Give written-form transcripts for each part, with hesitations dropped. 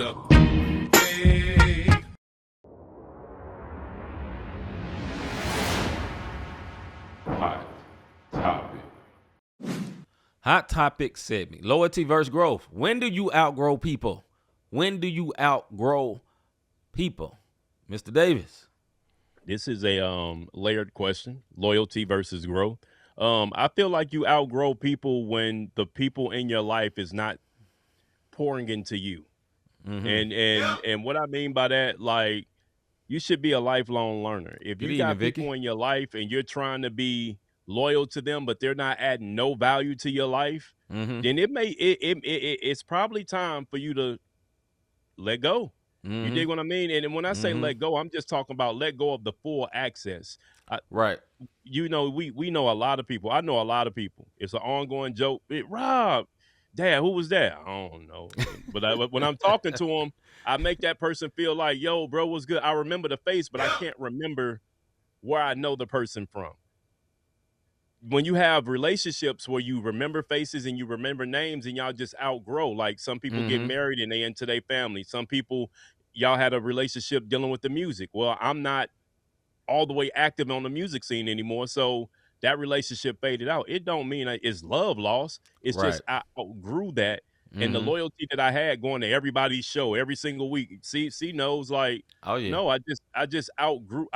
Hold up. Hey. Hot topic. Hot topic segment. Loyalty versus growth. When do you outgrow people? When do you outgrow people? Mr. Davis. This is a layered question: loyalty versus growth. I feel like you outgrow people when the people in your life is not pouring into you. And what I mean by that, like, you should be a lifelong learner. If Good you evening, got Vicky. people in your life and you're trying to be loyal to them, but they're not adding no value to your life, then it's probably time for you to let go. You dig what I mean? And when I say let go, I'm just talking about let go of the full access. Right. We know a lot of people. I know a lot of people. It's an ongoing joke. Rob, Dad, who was that? I don't know. But when I'm talking to them, I make that person feel like, yo, bro, what's good? I remember the face, but I can't remember where I know the person from. When you have relationships where you remember faces and you remember names and y'all just outgrow, like some people get married and they into their family. Some people, y'all had a relationship dealing with the music. Well, I'm not all the way active on the music scene anymore. So that relationship faded out. It don't mean it's love lost. It's just I outgrew that. And the loyalty that I had going to everybody's show every single week. See knows, like, Oh yeah. no, I just outgrew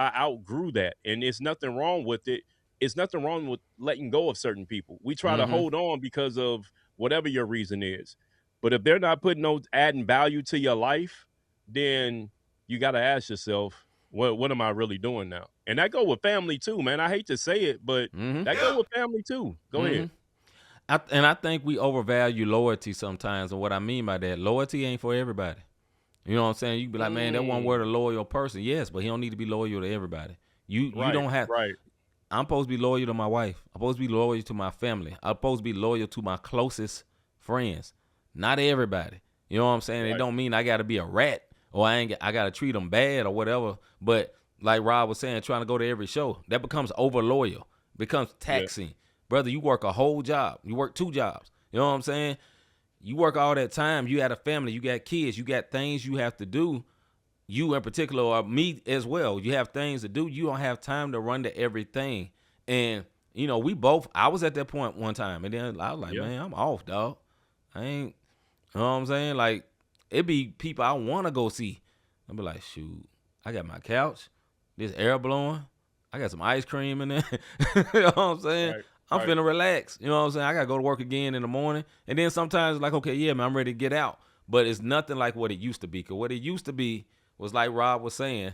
that. And it's nothing wrong with it. It's nothing wrong with letting go of certain people. We try to hold on because of whatever your reason is. But if they're not putting no adding value to your life, then you got to ask yourself, what am I really doing now? And that go with family too, man. I hate to say it, but that go with family too. Go ahead. I think we overvalue loyalty sometimes. And what I mean by that, loyalty ain't for everybody. You know what I'm saying? You be like, man, that one word a loyal person. Yes, but he don't need to be loyal to everybody. You don't have. Right. I'm supposed to be loyal to my wife. I'm supposed to be loyal to my family. I'm supposed to be loyal to my closest friends. Not everybody. You know what I'm saying? Right. It don't mean I got to be a rat or I got to treat them bad or whatever. But like Rob was saying, trying to go to every show, that becomes over loyal, becomes taxing. Yeah. Brother, you work a whole job. You work 2 jobs. You know what I'm saying? You work all that time. You got a family. You got kids. You got things you have to do. You in particular, or me as well, you have things to do. You don't have time to run to everything. And, you know, I was at that point one time. And then I was like, man, I'm off, dog. I ain't, you know what I'm saying? Like, it be people I want to go see. I'll be like, shoot, I got my couch, this air blowing. I got some ice cream in there. You know what I'm saying? Right. I'm finna relax. You know what I'm saying? I got to go to work again in the morning. And then sometimes it's like, okay, yeah, man, I'm ready to get out. But it's nothing like what it used to be. Because what it used to be was like Rob was saying,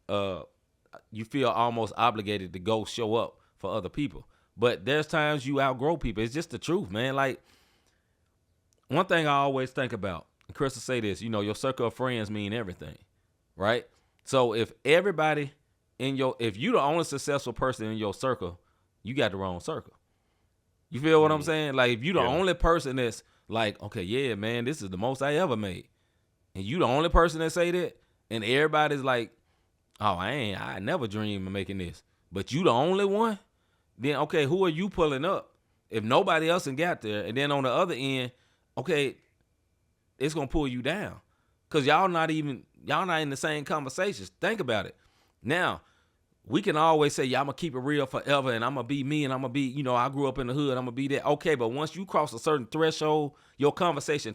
you feel almost obligated to go show up for other people. But there's times you outgrow people. It's just the truth, man. Like, one thing I always think about, and Chris will say this, you know, your circle of friends mean everything, right? So if everybody if you the only successful person in your circle, you got the wrong circle. You feel what I'm saying? Like, if you the only person that's like, okay, yeah, man, this is the most I ever made, and you the only person that say that, and everybody's like, oh, I never dreamed of making this, but you the only one, then okay, who are you pulling up? If nobody else ain't got there, and then on the other end, okay, it's gonna pull you down, cause y'all not in the same conversations. Think about it. Now, we can always say, yeah, I'm gonna keep it real forever, and I'm gonna be me, and I'm gonna be, you know, I grew up in the hood, I'm gonna be that. Okay, but once you cross a certain threshold, your conversation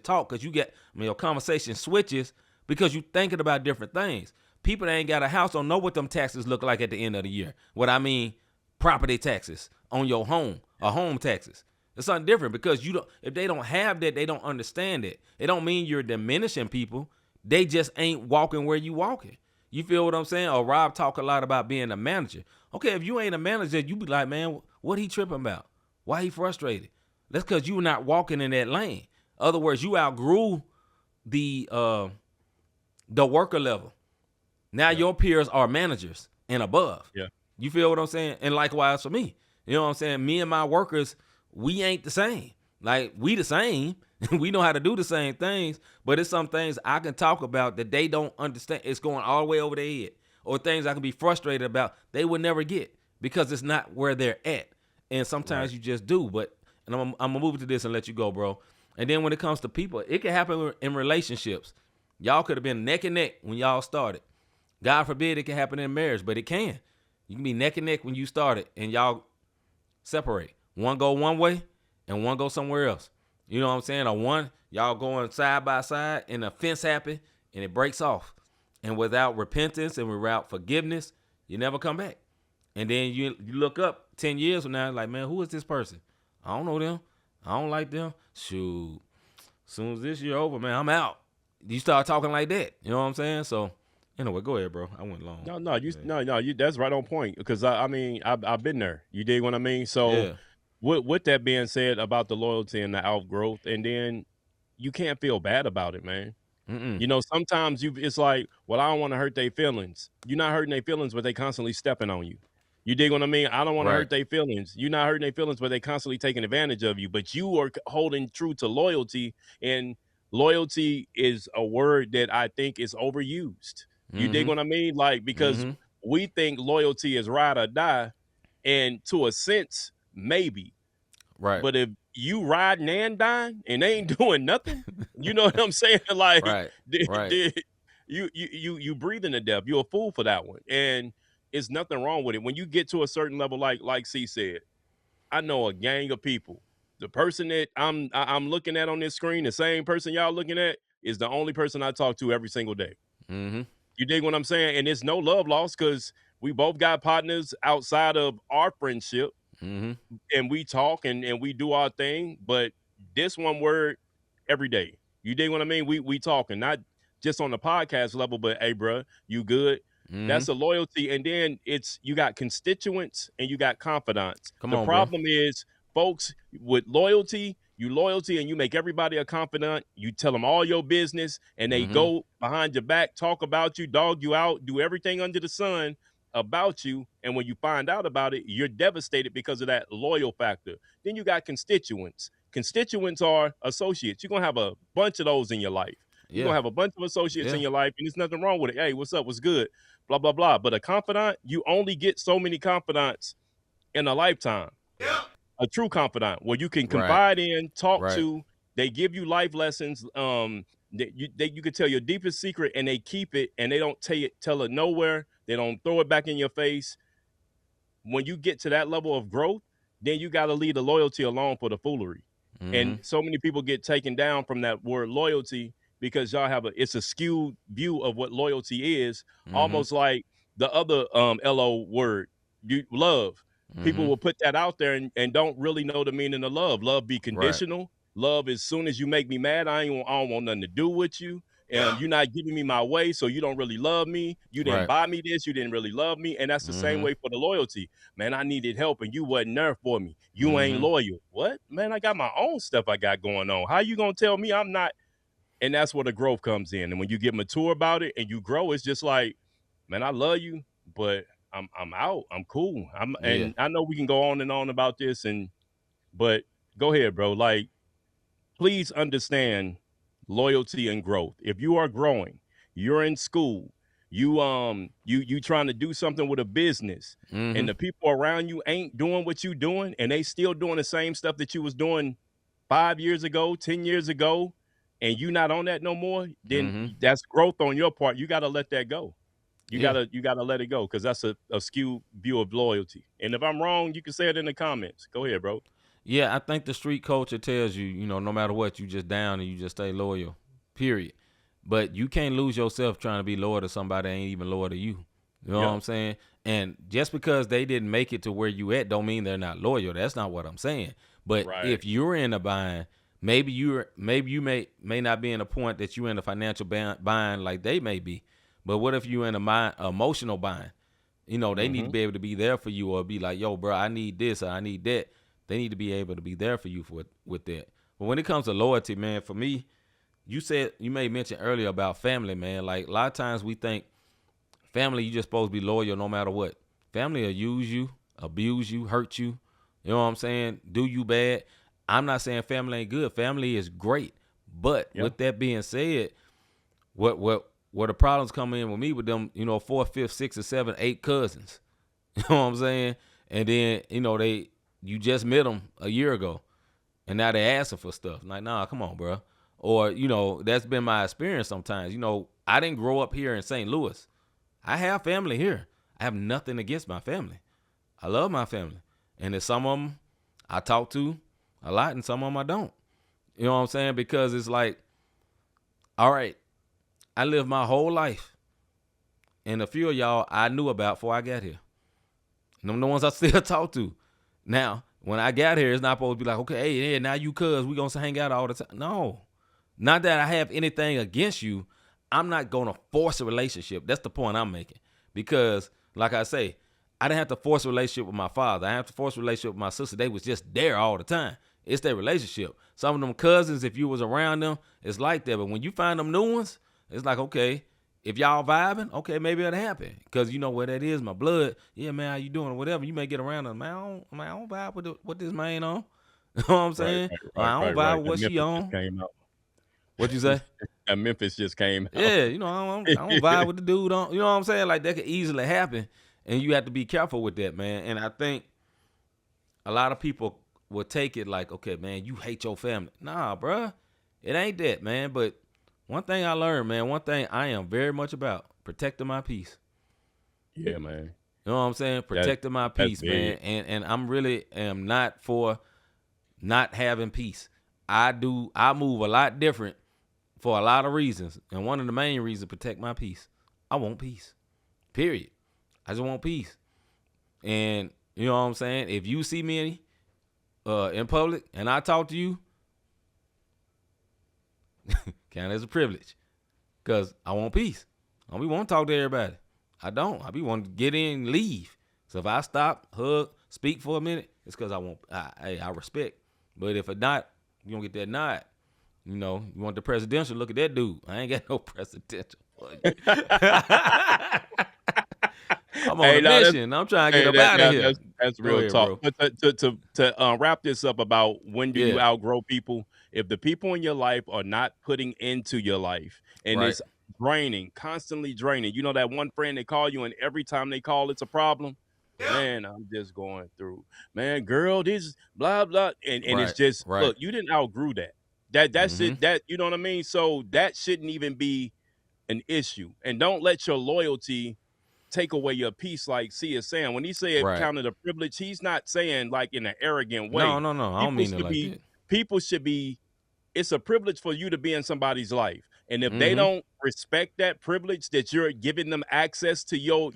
your conversation switches because you thinking about different things. People that ain't got a house don't know what them taxes look like at the end of the year. What I mean, property taxes on your home or home taxes. It's something different because if they don't have that, they don't understand it. It don't mean you're diminishing people. They just ain't walking where you walking. You feel what I'm saying? Or Rob talk a lot about being a manager. Okay, if you ain't a manager, you be like, man, what he tripping about? Why he frustrated? That's because you not walking in that lane. Other words, you outgrew the worker level. Now your peers are managers and above. Yeah. You feel what I'm saying? And likewise for me. You know what I'm saying? Me and my workers, we ain't the same. Like, we the same. We know how to do the same things, but it's some things I can talk about that they don't understand. It's going all the way over their head. Or things I can be frustrated about they would never get because it's not where they're at. And sometimes you just do. I'm going to move to this and let you go, bro. And then when it comes to people, it can happen in relationships. Y'all could have been neck and neck when y'all started. God forbid it can happen in marriage, but it can. You can be neck and neck when you started and y'all separate. One go one way and one go somewhere else. You know what I'm saying? Or one, y'all going side by side and a fence happen and it breaks off. And without repentance and without forgiveness, you never come back. And then you look up 10 years from now, like, man, who is this person? I don't know them. I don't like them. Shoot. As soon as this year over, man, I'm out. You start talking like that. You know what I'm saying? So, anyway, go ahead, bro. I went long. You that's right on point. Because I mean, I've been there. You dig what I mean? So Yeah. with that being said about the loyalty and the outgrowth, and then you can't feel bad about it, man. Mm-mm. You know, sometimes it's like, well, I don't want to hurt their feelings. You're not hurting their feelings, but they constantly stepping on you. You dig what I mean? I don't want to Right. hurt their feelings. You're not hurting their feelings, but they constantly taking advantage of you. But you are holding true to loyalty, and loyalty is a word that I think is overused. You dig Mm-hmm. what I mean? Like, because Mm-hmm. we think loyalty is ride or die, and to a sense, maybe. Right. But if you riding and dying and they ain't doing nothing, you know what I'm saying? Like, Right. Right. you breathing to death. You're a fool for that one, and it's nothing wrong with it. When you get to a certain level, like C said, I know a gang of people. The person that I'm looking at on this screen, the same person y'all looking at, is the only person I talk to every single day. Mm-hmm. You dig what I'm saying? And it's no love lost because we both got partners outside of our friendship, Mm-hmm. and we talk and we do our thing. But this one word every day. You dig what I mean? We talking, not just on the podcast level, but hey, bro, you good? Mm-hmm. That's a loyalty. And then you got constituents and you got confidants. Come The on, bro. problem is, folks, with loyalty and you make everybody a confidant. You tell them all your business and they Mm-hmm. go behind your back, talk about you, dog you out, do everything under the sun about you. And when you find out about it, you're devastated because of that loyal factor. Then you got constituents. Constituents are associates. You're going to have a bunch of those in your life. You're Yeah. going to have a bunch of associates Yeah. in your life, and there's nothing wrong with it. Hey, what's up? What's good? Blah, blah, blah. But a confidant, you only get so many confidants in a lifetime. Yeah. A true confidant where you can Right. confide in, talk Right. to, they give you life lessons. You could tell your deepest secret and they keep it and they don't tell it nowhere. They don't throw it back in your face. When you get to that level of growth, then you got to leave the loyalty alone for the foolery. Mm-hmm. And so many people get taken down from that word loyalty because y'all have it's a skewed view of what loyalty is, Mm-hmm. almost like the other LO word, love. People Mm-hmm. will put that out there and don't really know the meaning of love. Love be conditional. Right. Love, as soon as you make me mad, I don't want nothing to do with you. And you're not giving me my way, so you don't really love me. You didn't Right. buy me this. You didn't really love me. And that's the same way for the loyalty. Man, I needed help, and you wasn't there for me. You ain't loyal. What? Man, I got my own stuff I got going on. How you going to tell me I'm not? And that's where the growth comes in. And when you get mature about it and you grow, it's just like, man, I love you, but I'm out. I'm cool. And I know we can go on and on about this, but go ahead, bro. Like, please understand loyalty and growth. If you are growing, you're in school, you trying to do something with a business, and the people around you ain't doing what you doing, and they still doing the same stuff that you was doing 5 years ago, 10 years ago, and you not on that no more, then that's growth on your part. You got to let that go. You gotta let it go, because that's a skewed view of loyalty. And if I'm wrong, you can say it in the comments. Go ahead, bro. Yeah, I think the street culture tells you, you know, no matter what, you just down and you just stay loyal, period. But you can't lose yourself trying to be loyal to somebody that ain't even loyal to you. You know what I'm saying? And just because they didn't make it to where you at don't mean they're not loyal. That's not what I'm saying. But if you're in a bind, maybe you may not be in a point that you're in a financial bind like they may be. But what if you're in a emotional bind? You know, they need to be able to be there for you, or be like, yo, bro, I need this or I need that. They need to be able to be there for you with that. But when it comes to loyalty, man, for me, you may mention earlier about family, man. Like, a lot of times we think family, you just supposed to be loyal no matter what. Family will use you, abuse you, hurt you. You know what I'm saying? Do you bad. I'm not saying family ain't good. Family is great. But with that being said, where the problems come in with me with them, you know, 4, 5, 6, or 7, 8 cousins. You know what I'm saying? And then, you know, you just met them a year ago, and now they asking for stuff. Like, nah, come on, bro. or, you know, that's been my experience sometimes. You know, I didn't grow up here in St. Louis. I have family here. I have nothing against my family. I love my family. And there's some of them I talk to a lot and some of them I don't. You know what I'm saying? Because it's like, all right, I lived my whole life. And a few of y'all I knew about before I got here. And them the ones I still talk to. Now, when I got here, it's not supposed to be like, okay, hey, yeah, now you cuz, we going to hang out all the time. No. Not that I have anything against you. I'm not going to force a relationship. That's the point I'm making. Because, like I say, I didn't have to force a relationship with my father. I didn't have to force a relationship with my sister. They was just there all the time. It's their relationship. Some of them cousins, if you was around them, it's like that. But when you find them new ones, it's like, okay, if y'all vibing, okay, maybe it'll happen. Because you know where that is, my blood. Yeah, man, how you doing or whatever. You may get around them. Man, I don't vibe with what this man on. You know what I'm saying? I don't vibe with what she on. Came out. What you say? That Memphis just came out. Yeah, you know, I don't vibe with the dude on. You know what I'm saying? Like, that could easily happen. And you have to be careful with that, man. And I think a lot of people will take it like, okay, man, you hate your family. Nah, bruh. It ain't that, man. But one thing I learned, man, one thing I am very much about, protecting my peace. Yeah, man. You know what I'm saying? Protecting my peace, man. big. And I'm really am not for not having peace. I move a lot different for a lot of reasons. And one of the main reasons, protect my peace. I want peace. Period. I just want peace. And you know what I'm saying? If you see me in public and I talk to you, count as a privilege. Because I want peace. I don't want to talk to everybody. I don't. I be wanting to get in and leave. So if I stop, hug, speak for a minute, it's because I respect. But if not, you don't get that nod. You know, you want the presidential, look at that dude. I ain't got no presidential. I'm on a mission. I'm trying to get up out of here. That's real ahead, talk. bro. But to wrap this up about when do you outgrow people? If the people in your life are not putting into your life and Right. it's draining, constantly draining. You know that one friend they call you and every time they call it's a problem? Man, I'm just going through. Man, girl, this blah blah. And it's just Right. look, you didn't outgrew that. That's it. That you know what I mean? So that shouldn't even be an issue. And don't let your loyalty take away your peace, like C is saying. When he say it counted a privilege, he's not saying like in an arrogant way. No. I don't mean it like that. People should be, it's a privilege for you to be in somebody's life. And if they don't respect that privilege that you're giving them access to your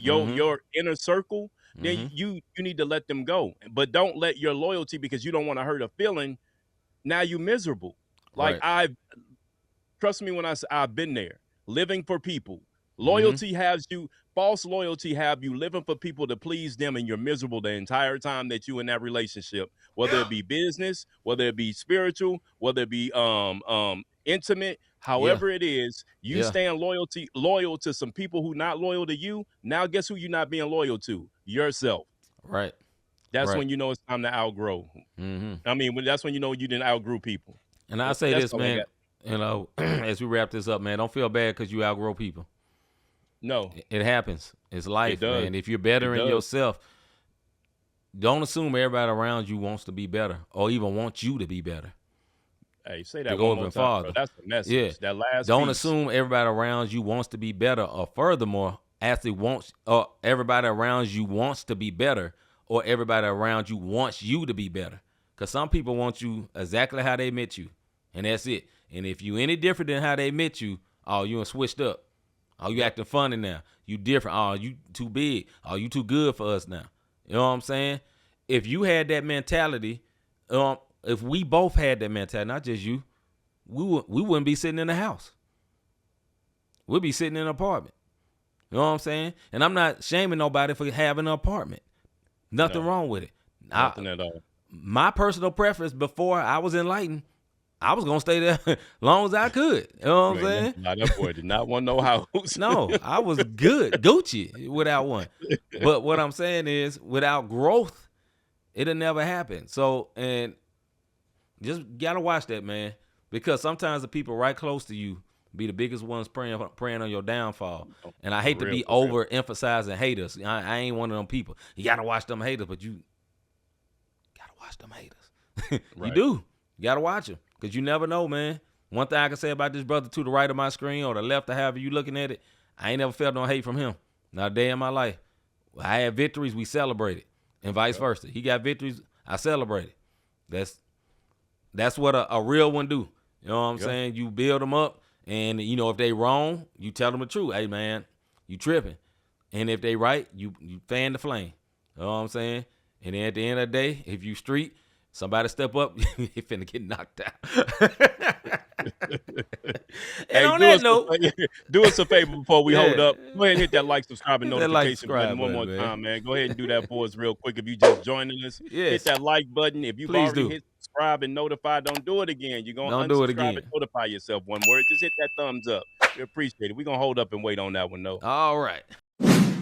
inner circle, then you need to let them go. But don't let your loyalty, because you don't want to hurt a feeling, now you miserable. Like trust me when I say I've been there, living for people. Loyalty has you, false loyalty have you living for people to please them, and you're miserable the entire time that you in that relationship, whether it be business, whether it be spiritual, whether it be intimate, however it is, you staying loyal to some people who not loyal to you. Now guess who you're not being loyal to? Yourself. Right. That's when you know it's time to outgrow. I mean, that's when you know you didn't outgrow people. And I say this, man, you know, as we wrap this up, man, don't feel bad because you outgrow people. No. It happens. It's life, man. If you're bettering yourself, don't assume everybody around you wants to be better or even wants you to be better. Hey, say that one more time, bro. That's the message. Yeah. That last Don't piece. assume everybody around you wants to be better, or furthermore, actually wants, or everybody around you wants to be better, or everybody around you wants you to be better. Because some people want you exactly how they met you, and that's it. And if you any different than how they met you, oh, you done switched up. Oh, you acting funny now. You different. Oh, you too big. Oh, you too good for us now. You know what I'm saying? If you had that mentality, if we both had that mentality, not just you, we wouldn't be sitting in the house. We'd be sitting in an apartment. You know what I'm saying? And I'm not shaming nobody for having an apartment. Nothing wrong with it. Nothing at all. My personal preference before I was enlightened, I was gonna stay there as long as I could. You know what I'm saying? That boy did not want no house. No, I was good, Gucci, without one. But what I'm saying is, without growth, it'll never happen. So, and just gotta watch that, man, because sometimes the people right close to you be the biggest ones praying on your downfall. And I hate to be overemphasizing haters. I ain't one of them people. You gotta watch them haters, but you gotta watch them haters. You do. You gotta watch them. Because you never know, man. One thing I can say about this brother to the right of my screen or the left or however you looking at it, I ain't never felt no hate from him. Not a day in my life. I had victories, we celebrated, and vice versa. He got victories, I celebrated. That's what a real one do. You know what I'm saying? You build them up, and you know if they wrong, you tell them the truth. Hey man, you tripping. And if they right, you fan the flame. You know what I'm saying? And then at the end of the day, if you street, somebody step up, you finna get knocked out. And on that note, do us a favor before we hold up. Go ahead and hit that like, subscribe, and Hit that like, notification subscribe button one more button, man. time, man. Go ahead and do that for us real quick. If you just joining us, hit that like button. If you've Please already do. hit subscribe and notify, don't do it again. You're going to Don't do it unsubscribe again. and notify yourself. One word. Just hit that thumbs up. We appreciate it. We're going to hold up and wait on that one, though. All right.